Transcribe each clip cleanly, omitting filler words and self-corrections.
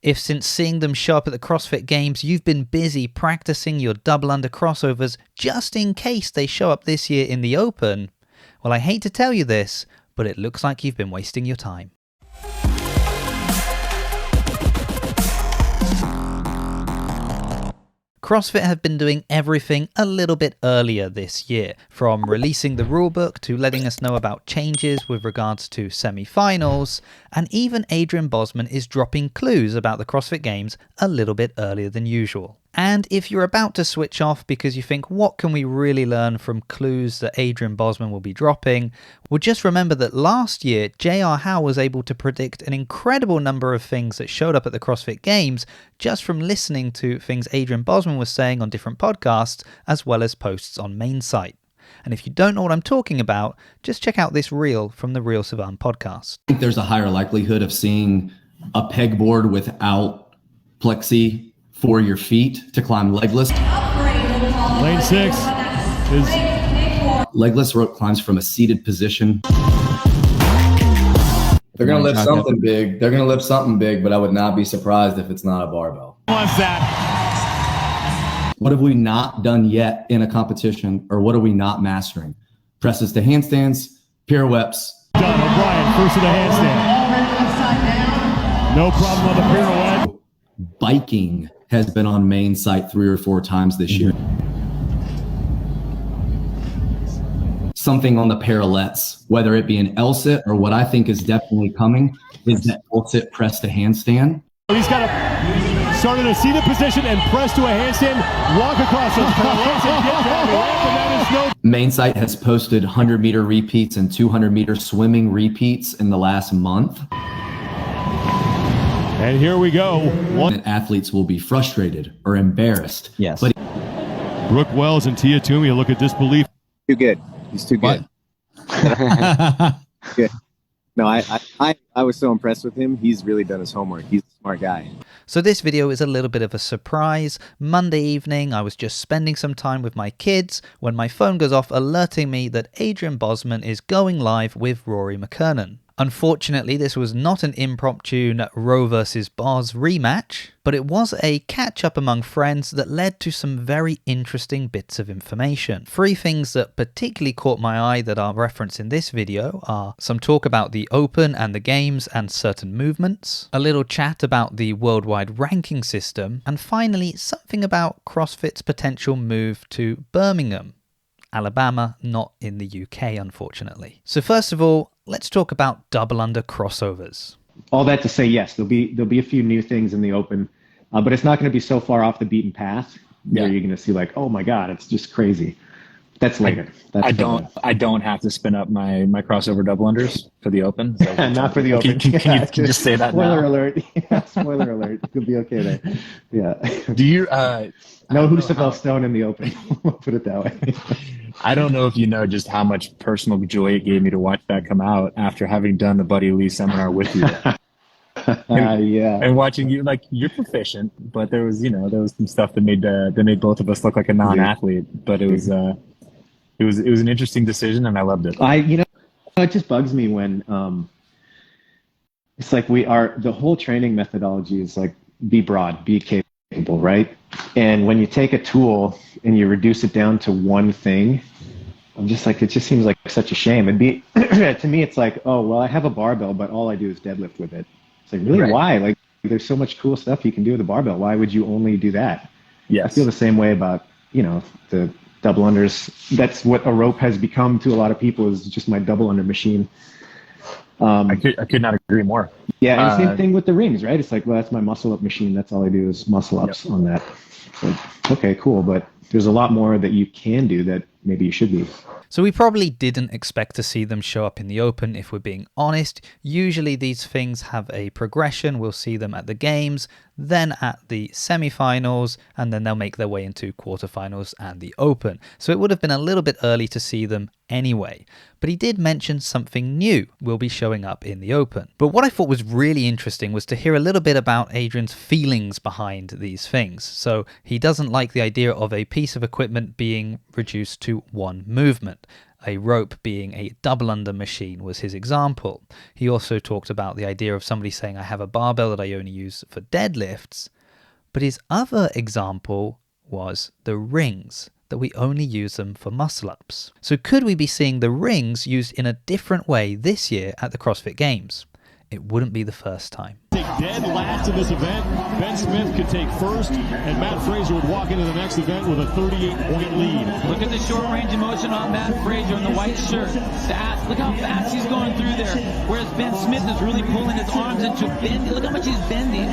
If since seeing them show up at the CrossFit Games, you've been busy practicing your double under crossovers just in case they show up this year in the Open, well, I hate to tell you this, but it looks like you've been wasting your time. CrossFit have been doing everything a little bit earlier this year, from releasing the rulebook to letting us know about changes with regards to semi-finals, and even Adrian Bosman is dropping clues about the CrossFit Games a little bit earlier than usual. And if you're about to switch off because you think, what can we really learn from clues that Adrian Bosman will be dropping? Well, just remember that last year, J.R. Howe was able to predict an incredible number of things that showed up at the CrossFit Games just from listening to things Adrian Bosman was saying on different podcasts, as well as posts on main site. And if you don't know what I'm talking about, just check out this reel from the Real Savan podcast. I think there's a higher likelihood of seeing a pegboard without plexi for your feet to climb legless. Lane 6 is legless rope climbs from a seated position. They're going to lift something big. They're going to lift something big, but I would not be surprised if it's not a barbell. What's that? What have we not done yet in a competition, or what are we not mastering? Presses to handstands, pirouettes. Done. O'Brien, first to the handstand. No problem on the pirouette. Biking has been on main site 3 or 4 times this year. Something on the parallettes, whether it be an L-sit or what I think is definitely coming is that L-sit press to handstand. He's got to start in a seated position and press to a handstand, walk across those parallettes and get down the ramp, and that is no... Main site has posted 100-meter repeats and 200-meter swimming repeats in the last month. And here we go. Athletes will be frustrated or embarrassed. Yes. But Brooke Wells and Tia Toomey look at disbelief. Too good. He's too good. Good. No, I was so impressed with him. He's really done his homework. He's a smart guy. So this video is a little bit of a surprise. Monday evening, I was just spending some time with my kids when my phone goes off alerting me that Adrian Bosman is going live with Rory McKernan. Unfortunately, this was not an impromptu Roe vs. Boz rematch, but it was a catch-up among friends that led to some very interesting bits of information. 3 things that particularly caught my eye that are referenced in this video are some talk about the Open and the Games and certain movements, a little chat about the worldwide ranking system, and finally something about CrossFit's potential move to Birmingham, Alabama, not in the UK, unfortunately. So first of all, let's talk about double under crossovers. All that to say, yes, there'll be a few new things in the Open, but it's not going to be so far off the beaten path where you're going to see like, oh my God, it's just crazy. That's later. I don't have to spin up my crossover double unders for the Open. So not for the Open. Can you just say that spoiler now? Alert. Yeah, spoiler alert. You'll be okay there. Yeah. Do you? No Husafel Stone in the Open. We'll put it that way. I don't know if you know just how much personal joy it gave me to watch that come out after having done the Buddy Lee seminar with you. And watching you, like, you're proficient, but there was some stuff that made both of us look like a non-athlete. But it was an interesting decision, and I loved it. It just bugs me when it's like the whole training methodology is like be broad, be capable, right? And when you take a tool and you reduce it down to one thing, I'm just like, it just seems like such a shame. It'd be to me, it's like, oh well, I have a barbell, but all I do is deadlift with it. It's like, really, why? Like, there's so much cool stuff you can do with a barbell. Why would you only do that? Yes. I feel the same way about the double unders. That's what a rope has become to a lot of people, is just my double under machine. I could not agree more. Yeah, and same thing with the rings, right? It's like, well, that's my muscle up machine. That's all I do is muscle ups on that. So, okay, cool. But there's a lot more that you can do that maybe you should be. So we probably didn't expect to see them show up in the Open, if we're being honest. Usually these things have a progression. We'll see them at the Games, then at the semi-finals, and then they'll make their way into quarterfinals and the Open. So it would have been a little bit early to see them anyway. But he did mention something new will be showing up in the Open. But what I thought was really interesting was to hear a little bit about Adrian's feelings behind these things. So he doesn't like the idea of a piece of equipment being reduced to one movement. A rope being a double under machine was his example. He also talked about the idea of somebody saying, I have a barbell that I only use for deadlifts. But his other example was the rings, that we only use them for muscle-ups. So could we be seeing the rings used in a different way this year at the CrossFit Games? It wouldn't be the first time. Dead last in this event. Ben Smith could take first, and Matt Fraser would walk into the next event with a 38-point lead. Look at the short range of motion on Matt Fraser in the white shirt. Look how fast he's going through there. Whereas Ben Smith is really pulling his arms into bending. Look how much he's bending.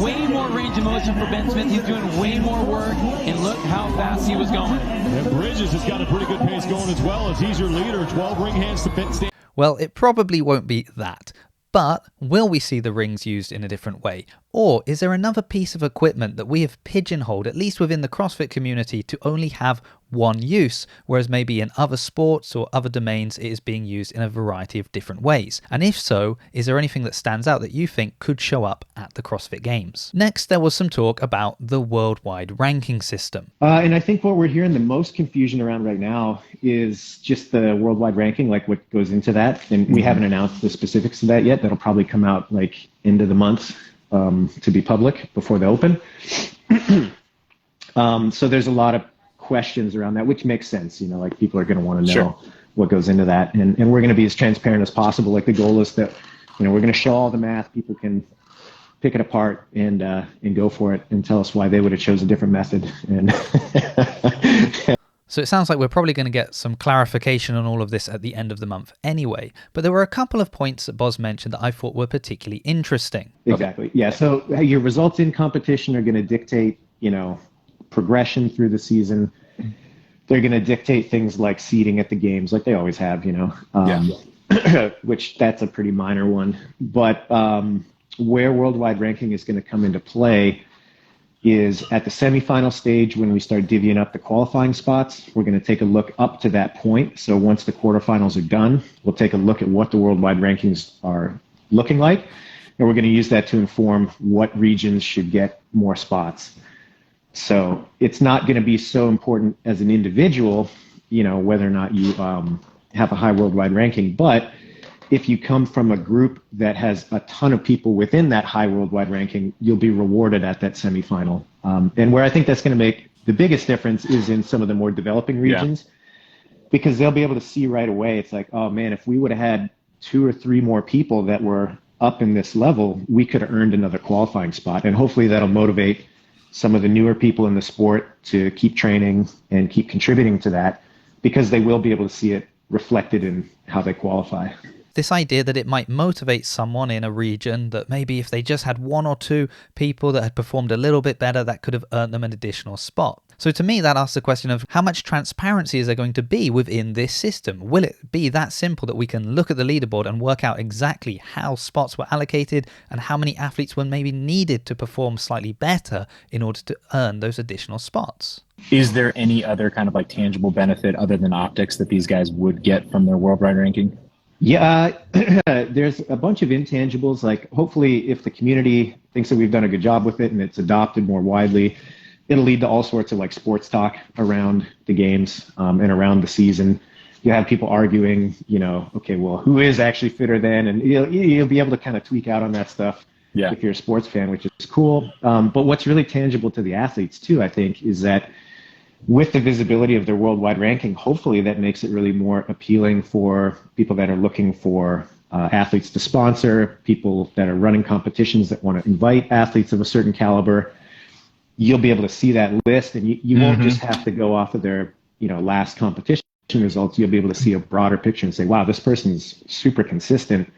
Way more range of motion for Ben Smith. He's doing way more work, and look how fast he was going. And Bridges has got a pretty good pace going as well, as he's your leader. 12 ring hands to stand. Well, it probably won't be that. But will we see the rings used in a different way? Or is there another piece of equipment that we have pigeonholed, at least within the CrossFit community, to only have one use, whereas maybe in other sports or other domains it is being used in a variety of different ways? And if so, is there anything that stands out that you think could show up at the CrossFit Games? Next, there was some talk about the worldwide ranking system. And I think what we're hearing the most confusion around right now is just the worldwide ranking, like what goes into that. And we haven't announced the specifics of that yet. That'll probably come out like end of the month to be public before the Open. So there's a lot of questions around that, which makes sense. You know, like people are going to want to know what goes into that. And we're going to be as transparent as possible. Like the goal is that, you know, we're going to show all the math. People can pick it apart and go for it and tell us why they would have chose a different method. And So it sounds like we're probably going to get some clarification on all of this at the end of the month anyway. But there were a couple of points that Boz mentioned that I thought were particularly interesting. Exactly. Yeah. So your results in competition are going to dictate, you know, progression through the season. They're going to dictate things like seeding at the games, like they always have, you know, which that's a pretty minor one. But where worldwide ranking is going to come into play is at the semifinal stage when we start divvying up the qualifying spots. We're going to take a look up to that point. So once the quarterfinals are done, we'll take a look at what the worldwide rankings are looking like. And we're going to use that to inform what regions should get more spots. So it's not going to be so important as an individual, you know, whether or not you have a high worldwide ranking. But if you come from a group that has a ton of people within that high worldwide ranking, you'll be rewarded at that semifinal. And where I think that's going to make the biggest difference is in some of the more developing regions, because they'll be able to see right away. It's like, oh man, if we would have had 2 or 3 more people that were up in this level, we could have earned another qualifying spot. And hopefully that'll motivate some of the newer people in the sport to keep training and keep contributing to that, because they will be able to see it reflected in how they qualify. This idea that it might motivate someone in a region that maybe if they just had 1 or 2 people that had performed a little bit better, that could have earned them an additional spot. So to me, that asks the question of how much transparency is there going to be within this system? Will it be that simple that we can look at the leaderboard and work out exactly how spots were allocated and how many athletes were maybe needed to perform slightly better in order to earn those additional spots? Is there any other kind of like tangible benefit other than optics that these guys would get from their worldwide ranking? Yeah, there's a bunch of intangibles. Like hopefully if the community thinks that we've done a good job with it and it's adopted more widely, it'll lead to all sorts of like sports talk around the games and around the season. You have people arguing, you know, okay, well, who is actually fitter then? And you'll be able to kind of tweak out on that stuff if you're a sports fan, which is cool. But what's really tangible to the athletes too, I think, is that with the visibility of their worldwide ranking, hopefully that makes it really more appealing for people that are looking for athletes to sponsor, people that are running competitions that want to invite athletes of a certain caliber. You'll be able to see that list, and you won't just have to go off of their, you know, last competition results. You'll be able to see a broader picture and say, wow, this person's super consistent.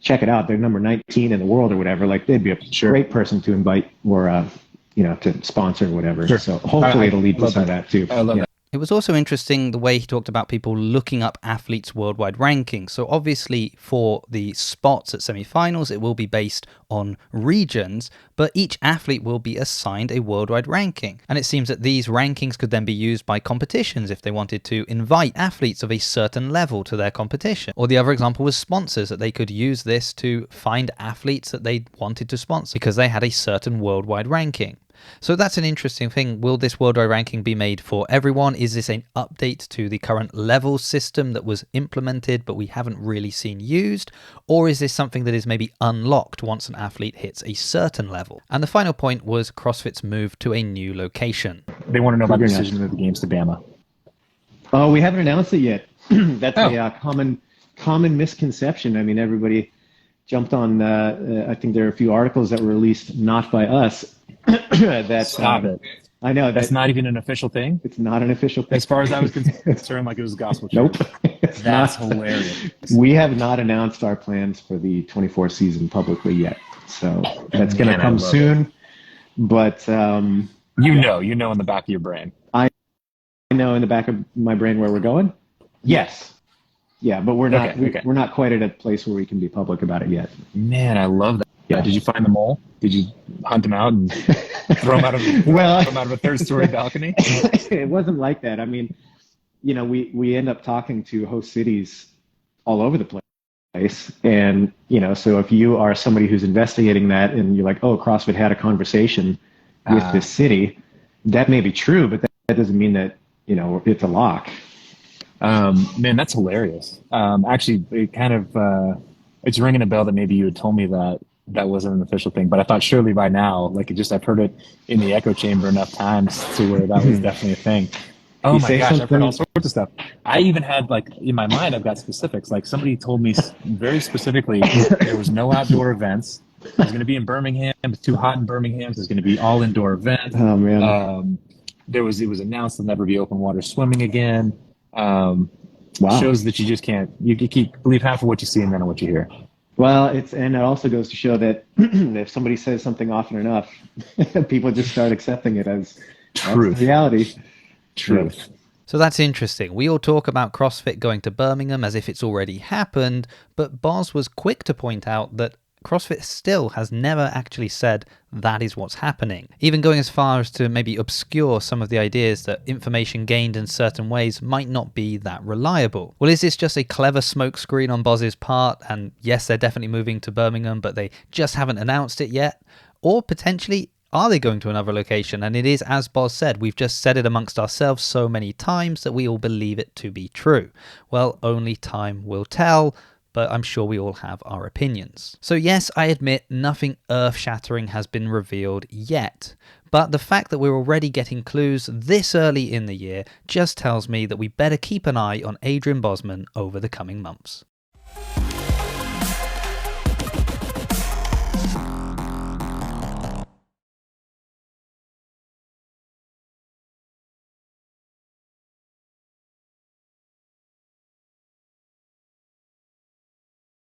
Check it out. They're number 19 in the world or whatever. Like they'd be a great person to invite or, you know, to sponsor or whatever. Sure. So hopefully it'll lead to some of that too. I love that. It was also interesting the way he talked about people looking up athletes' worldwide rankings. So obviously for the spots at semifinals, it will be based on regions, but each athlete will be assigned a worldwide ranking. And it seems that these rankings could then be used by competitions if they wanted to invite athletes of a certain level to their competition. Or the other example was sponsors, that they could use this to find athletes that they wanted to sponsor because they had a certain worldwide ranking. So that's an interesting thing. Will this worldwide ranking be made for everyone? Is this an update to the current level system that was implemented but we haven't really seen used? Or is this something that is maybe unlocked once an athlete hits a certain level? And the final point was CrossFit's move to a new location. They want to know about the decision to move the games to Bama. Oh, we haven't announced it yet. That's a common misconception. I mean, everybody jumped on, I think there are a few articles that were released not by us. Stop it. I know. That's not even an official thing? It's not an official thing. As far as I was concerned, like it was gospel. Nope. That's hilarious. We have not announced our plans for the 24 season publicly yet. So that's going to come soon. But you know in the back of your brain. I know in the back of my brain where we're going. Yes. Yeah, but we're not we're not quite at a place where we can be public about it yet. Man, I love that. Yeah. Did you find the mole? Did you hunt him out and throw him out of a third-story balcony? It wasn't like that. I mean, we end up talking to host cities all over the place. And, so if you are somebody who's investigating that and you're like, oh, CrossFit had a conversation with this city, that may be true, but that doesn't mean that, it's a lock. Man, that's hilarious. Actually, it kind of, it's ringing a bell that maybe you had told me that wasn't an official thing, but I thought surely by now, I've heard it in the echo chamber enough times to where that was definitely a thing. Oh my gosh, I've heard all sorts of stuff. I even had in my mind, I've got specifics. Like somebody told me very specifically there was no outdoor events. It was going to be in Birmingham. It's too hot in Birmingham. So it's going to be all indoor event. Oh man. It was announced there'll never be open water swimming again. Wow. Shows that you just can't, you believe half of what you see and none of what you hear. Well, and it also goes to show that if somebody says something often enough, people just start accepting it as truth. Reality. Truth. So that's interesting. We all talk about CrossFit going to Birmingham as if it's already happened, but Boz was quick to point out that CrossFit still has never actually said that is what's happening, even going as far as to maybe obscure some of the ideas that information gained in certain ways might not be that reliable. Well, is this just a clever smokescreen on Boz's part? And yes, they're definitely moving to Birmingham, but they just haven't announced it yet? Or potentially, are they going to another location? And it is, as Boz said, we've just said it amongst ourselves so many times that we all believe it to be true. Well, only time will tell, but I'm sure we all have our opinions. So yes, I admit nothing earth-shattering has been revealed yet, but the fact that we're already getting clues this early in the year just tells me that we better keep an eye on Adrian Bozman over the coming months.